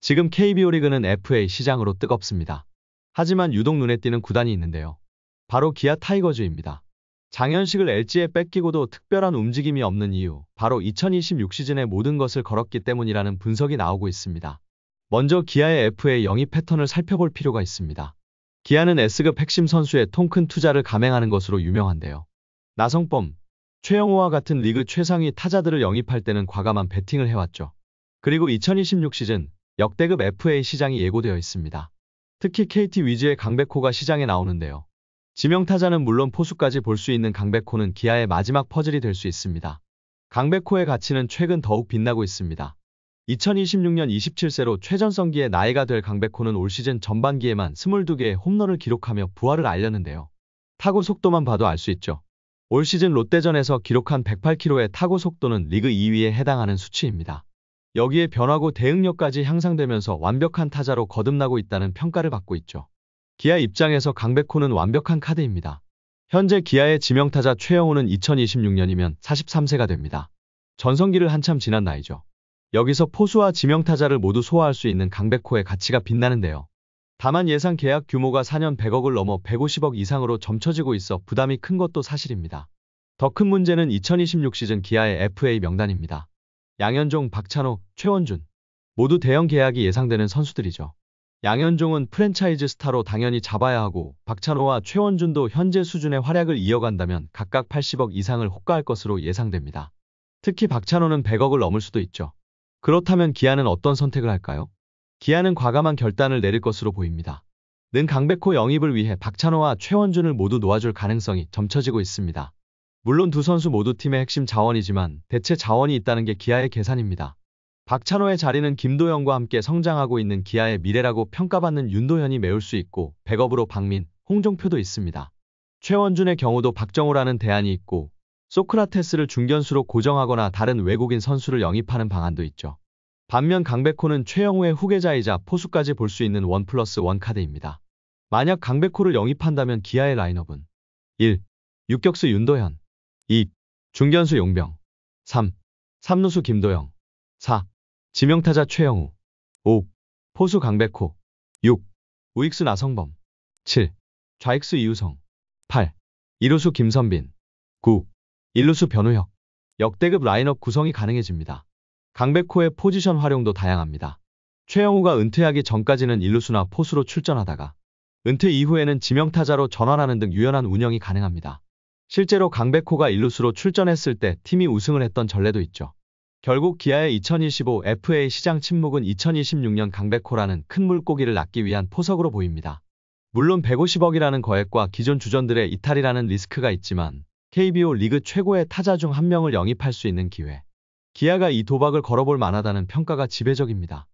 지금 KBO 리그는 FA 시장으로 뜨겁습니다. 하지만 유독 눈에 띄는 구단이 있는데요. 바로 기아 타이거즈입니다. 장현식을 LG에 뺏기고도 특별한 움직임이 없는 이유, 바로 2026 시즌에 모든 것을 걸었기 때문이라는 분석이 나오고 있습니다. 먼저 기아의 FA 영입 패턴을 살펴볼 필요가 있습니다. 기아는 S급 핵심 선수의 통큰 투자를 감행하는 것으로 유명한데요. 나성범, 최영호와 같은 리그 최상위 타자들을 영입할 때는 과감한 배팅을 해왔죠. 그리고 2026 시즌 역대급 FA 시장이 예고되어 있습니다. 특히 KT 위즈의 강백호가 시장에 나오는데요. 지명타자는 물론 포수까지 볼 수 있는 강백호는 기아의 마지막 퍼즐이 될 수 있습니다. 강백호의 가치는 최근 더욱 빛나고 있습니다. 2026년 27세로 최전성기의 나이가 될 강백호는 올 시즌 전반기에만 22개의 홈런을 기록하며 부활을 알렸는데요. 타구 속도만 봐도 알 수 있죠. 올 시즌 롯데전에서 기록한 108km의 타구 속도는 리그 2위에 해당하는 수치입니다. 여기에 변화구 대응력까지 향상되면서 완벽한 타자로 거듭나고 있다는 평가를 받고 있죠. 기아 입장에서 강백호는 완벽한 카드입니다. 현재 기아의 지명타자 최영호는 2026년이면 43세가 됩니다. 전성기를 한참 지난 나이죠. 여기서 포수와 지명타자를 모두 소화할 수 있는 강백호의 가치가 빛나는데요. 다만 예상 계약 규모가 4년 100억을 넘어 150억 이상으로 점쳐지고 있어 부담이 큰 것도 사실입니다. 더 큰 문제는 2026 시즌 기아의 FA 명단입니다. 양현종, 박찬호, 최원준 모두 대형 계약이 예상되는 선수들이죠. 양현종은 프랜차이즈 스타로 당연히 잡아야 하고 박찬호와 최원준도 현재 수준의 활약을 이어간다면 각각 80억 이상을 호가할 것으로 예상됩니다. 특히 박찬호는 100억을 넘을 수도 있죠. 그렇다면 기아는 어떤 선택을 할까요? 기아는 과감한 결단을 내릴 것으로 보입니다. 는 강백호 영입을 위해 박찬호와 최원준을 모두 놓아줄 가능성이 점쳐지고 있습니다. 물론 두 선수 모두 팀의 핵심 자원이지만 대체 자원이 있다는 게 기아의 계산입니다. 박찬호의 자리는 김도현과 함께 성장하고 있는 기아의 미래라고 평가받는 윤도현이 메울 수 있고 백업으로 박민, 홍종표도 있습니다. 최원준의 경우도 박정우라는 대안이 있고 소크라테스를 중견수로 고정하거나 다른 외국인 선수를 영입하는 방안도 있죠. 반면 강백호는 최영우의 후계자이자 포수까지 볼 수 있는 1+1 카드입니다. 만약 강백호를 영입한다면 기아의 라인업은 1. 유격수 윤도현 2. 중견수 용병 3. 3루수 김도영 4. 지명타자 최영우 5. 포수 강백호 6. 우익수 나성범 7. 좌익수 이우성 8. 2루수 김선빈 9. 1루수 변우혁 역대급 라인업 구성이 가능해집니다. 강백호의 포지션 활용도 다양합니다. 최영우가 은퇴하기 전까지는 1루수나 포수로 출전하다가 은퇴 이후에는 지명타자로 전환하는 등 유연한 운영이 가능합니다. 실제로 강백호가 1루수로 출전했을 때 팀이 우승을 했던 전례도 있죠. 결국 기아의 2025 FA 시장 침묵은 2026년 강백호라는 큰 물고기를 낚기 위한 포석으로 보입니다. 물론 150억이라는 거액과 기존 주전들의 이탈이라는 리스크가 있지만 KBO 리그 최고의 타자 중 한 명을 영입할 수 있는 기회. 기아가 이 도박을 걸어볼 만하다는 평가가 지배적입니다.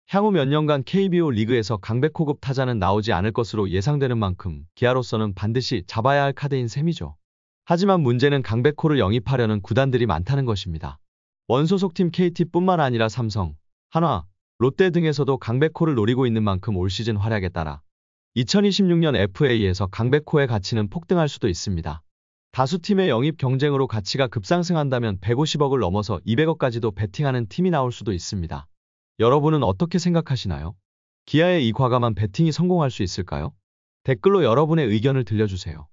향후 몇 년간 KBO 리그에서 강백호급 타자는 나오지 않을 것으로 예상되는 만큼 기아로서는 반드시 잡아야 할 카드인 셈이죠. 하지만 문제는 강백호를 영입하려는 구단들이 많다는 것입니다. 원소속팀 KT뿐만 아니라 삼성, 한화, 롯데 등에서도 강백호를 노리고 있는 만큼 올 시즌 활약에 따라 2026년 FA에서 강백호의 가치는 폭등할 수도 있습니다. 다수 팀의 영입 경쟁으로 가치가 급상승한다면 150억을 넘어서 200억까지도 베팅하는 팀이 나올 수도 있습니다. 여러분은 어떻게 생각하시나요? 기아의 이 과감한 베팅이 성공할 수 있을까요? 댓글로 여러분의 의견을 들려주세요.